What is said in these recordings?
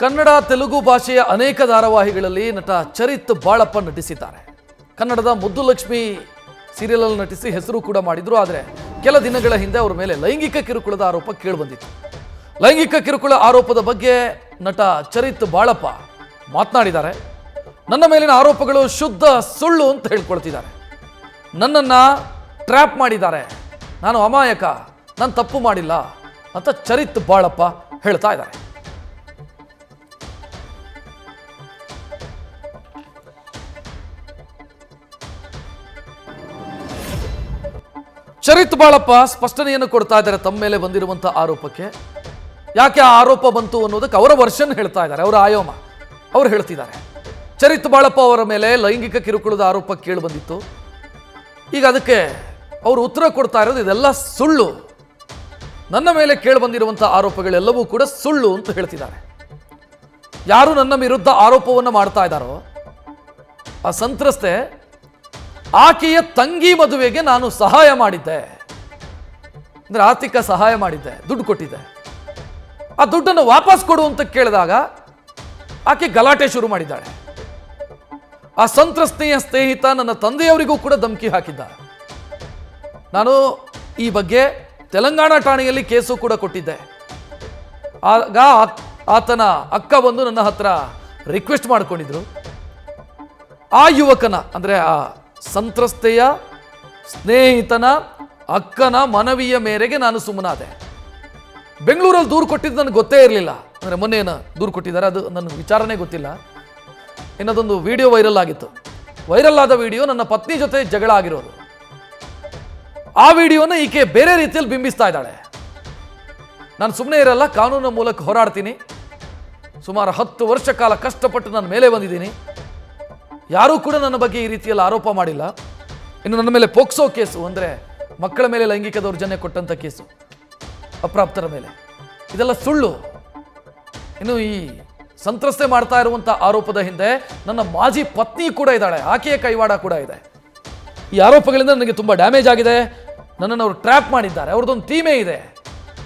ಕನ್ನಡ ತೆಲುಗು ಭಾಷೆಯ ಅನೇಕ ಧಾರಾವಾಹಿಗಳಲ್ಲಿ ನಟ ಚರಿತ್ ಬಾಳಪ್ಪ ನಟಿಸಿದ್ದಾರೆ. ಕನ್ನಡದ ಮುದ್ದುಲಕ್ಷ್ಮಿ ಸೀರಿಯಲ್ ಅಲ್ಲಿ ನಟಿಸಿ ಹೆಸರು ಕೂಡ ಮಾಡಿದ್ರು. ಆದರೆ ಕೆಲ ದಿನಗಳ ಹಿಂದೆ ಅವರ ಮೇಲೆ ಲೈಂಗಿಕ ಕಿರುಕುಳದ ಆರೋಪ ಕೇಳಿಬಂದಿತ್ತು. ಲೈಂಗಿಕ ಕಿರುಕುಳ ಆರೋಪದ ಬಗ್ಗೆ ನಟ ಚರಿತ್ ಬಾಳಪ್ಪ ಮಾತನಾಡಿದ್ದಾರೆ. ನನ್ನ ಮೇಲಿನ ಆರೋಪಗಳು ಶುದ್ಧ ಸುಳ್ಳು ಅಂತ ಹೇಳ್ಕೊಳ್ತಿದ್ದಾರೆ. ನನ್ನನ್ನು ಟ್ರ್ಯಾಪ್ ಮಾಡಿದ್ದಾರೆ, ನಾನು ಅಮಾಯಕ, ನಾನು ತಪ್ಪು ಮಾಡಿಲ್ಲ ಅಂತ ಚರಿತ್ ಬಾಳಪ್ಪ ಹೇಳ್ತಾ ಇದ್ದಾರೆ. ಚರಿತ್ ಬಾಳಪ್ಪ ಸ್ಪಷ್ಟನೆಯನ್ನು ಕೊಡ್ತಾ ಇದ್ದಾರೆ ತಮ್ಮ ಮೇಲೆ ಬಂದಿರುವಂತಹ ಆರೋಪಕ್ಕೆ. ಯಾಕೆ ಆ ಆರೋಪ ಬಂತು ಅನ್ನೋದಕ್ಕೆ ಅವರ ವರ್ಷನ್ ಹೇಳ್ತಾ ಇದ್ದಾರೆ, ಅವರ ಆಯೋಮ ಅವರು ಹೇಳ್ತಿದ್ದಾರೆ. ಚರಿತ್ ಬಾಳಪ್ಪ ಅವರ ಮೇಲೆ ಲೈಂಗಿಕ ಕಿರುಕುಳದ ಆರೋಪ ಕೇಳಿ ಬಂದಿತ್ತು. ಈಗ ಅದಕ್ಕೆ ಅವರು ಉತ್ತರ ಕೊಡ್ತಾ ಇರೋದು ಇದೆಲ್ಲ ಸುಳ್ಳು, ನನ್ನ ಮೇಲೆ ಕೇಳಿ ಬಂದಿರುವಂತಹ ಆರೋಪಗಳೆಲ್ಲವೂ ಕೂಡ ಸುಳ್ಳು ಅಂತ ಹೇಳ್ತಿದ್ದಾರೆ. ಯಾರು ನನ್ನ ವಿರುದ್ಧ ಆರೋಪವನ್ನು ಮಾಡ್ತಾ ಇದ್ದಾರೋ ಆ ಸಂತ್ರಸ್ತೆ, ಆಕೆಯ ತಂಗಿ ಮದುವೆಗೆ ನಾನು ಸಹಾಯ ಮಾಡಿದ್ದೆ, ಅಂದ್ರೆ ಆರ್ಥಿಕ ಸಹಾಯ ಮಾಡಿದ್ದೆ, ದುಡ್ಡು ಕೊಟ್ಟಿದ್ದೆ. ಆ ದುಡ್ಡನ್ನು ವಾಪಸ್ ಕೊಡು ಅಂತ ಕೇಳಿದಾಗ ಆಕೆ ಗಲಾಟೆ ಶುರು ಮಾಡಿದ್ದಾಳೆ. ಆ ಸಂತ್ರಸ್ತೆಯ ಸ್ನೇಹಿತ ನನ್ನ ತಂದೆಯವರಿಗೂ ಕೂಡ ಧಮಕಿ ಹಾಕಿದ್ದ. ನಾನು ಈ ಬಗ್ಗೆ ತೆಲಂಗಾಣ ಠಾಣೆಯಲ್ಲಿ ಕೇಸು ಕೂಡ ಕೊಟ್ಟಿದ್ದೆ. ಆಗ ಆತನ ಅಕ್ಕ ಬಂದು ನನ್ನ ಹತ್ರ ರಿಕ್ವೆಸ್ಟ್ ಮಾಡಿಕೊಂಡಿದ್ರು. ಆ ಯುವಕನ ಅಂದ್ರೆ ಆ ಸಂತ್ರಸ್ತೆಯ ಸ್ನೇಹಿತನ ಅಕ್ಕನ ಮನವಿಯ ಮೇರೆಗೆ ನಾನು ಸುಮ್ಮನಾದೆ. ಬೆಂಗಳೂರಲ್ಲಿ ದೂರು ಕೊಟ್ಟಿದ್ದು ನನಗೆ ಗೊತ್ತೇ ಇರಲಿಲ್ಲ. ಅಂದರೆ ಮೊನ್ನೆ ದೂರು ಕೊಟ್ಟಿದ್ದಾರೆ, ಅದು ನನಗೆ ವಿಚಾರನೇ ಗೊತ್ತಿಲ್ಲ. ಇನ್ನದೊಂದು ವಿಡಿಯೋ ವೈರಲ್ ಆಗಿತ್ತು. ವೈರಲ್ ಆದ ವಿಡಿಯೋ ನನ್ನ ಪತ್ನಿ ಜೊತೆ ಜಗಳ ಆಗಿರೋದು. ಆ ವಿಡಿಯೋನ ಈಕೆ ಬೇರೆ ರೀತಿಯಲ್ಲಿ ಬಿಂಬಿಸ್ತಾ ಇದ್ದಾಳೆ. ನಾನು ಸುಮ್ಮನೆ ಇರಲ್ಲ, ಕಾನೂನಿನ ಮೂಲಕ ಹೋರಾಡ್ತೀನಿ, ಸುಮಾರು 10 ವರ್ಷ ಕಾಲ ಕಷ್ಟಪಟ್ಟು ನನ್ನ ಮೇಲೆ ಬಂದಿದ್ದೀನಿ, ಯಾರೂ ಕೂಡ ನನ್ನ ಬಗ್ಗೆ ಈ ರೀತಿಯಲ್ಲಿ ಆರೋಪ ಮಾಡಿಲ್ಲ. ಇನ್ನು ನನ್ನ ಮೇಲೆ ಪೋಕ್ಸೋ ಕೇಸು, ಅಂದರೆ ಮಕ್ಕಳ ಮೇಲೆ ಲೈಂಗಿಕ ದೌರ್ಜನ್ಯ ಕೊಟ್ಟಂಥ ಕೇಸು, ಅಪ್ರಾಪ್ತರ ಮೇಲೆ, ಇದೆಲ್ಲ ಸುಳ್ಳು. ಇನ್ನು ಈ ಸಂತ್ರಸ್ತೆ ಮಾಡ್ತಾ ಇರುವಂಥ ಆರೋಪದ ಹಿಂದೆ ನನ್ನ ಮಾಜಿ ಪತ್ನಿ ಕೂಡ ಇದ್ದಾಳೆ, ಆಕೆಯ ಕೈವಾಡ ಕೂಡ ಇದೆ. ಈ ಆರೋಪಗಳಿಂದ ನನಗೆ ತುಂಬ ಡ್ಯಾಮೇಜ್ ಆಗಿದೆ, ನನ್ನನ್ನು ಅವರು ಟ್ರ್ಯಾಪ್ ಮಾಡಿದ್ದಾರೆ, ಅವ್ರದ್ದೊಂದು ಟೀಮೇ ಇದೆ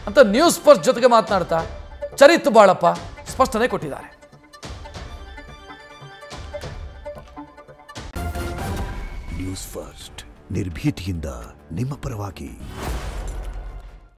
ಅಂತ ನ್ಯೂಸ್ ಫಸ್ಟ್ ಜೊತೆಗೆ ಮಾತನಾಡ್ತಾ ಚರಿತ್ ಬಾಳಪ್ಪ ಸ್ಪಷ್ಟನೆ ಕೊಟ್ಟಿದ್ದಾರೆ. ನ್ಯೂಸ್ ಫಸ್ಟ್ ನಿರ್ಭೀತಿಯಿಂದ ನಿಮ್ಮ ಪರವಾಗಿ.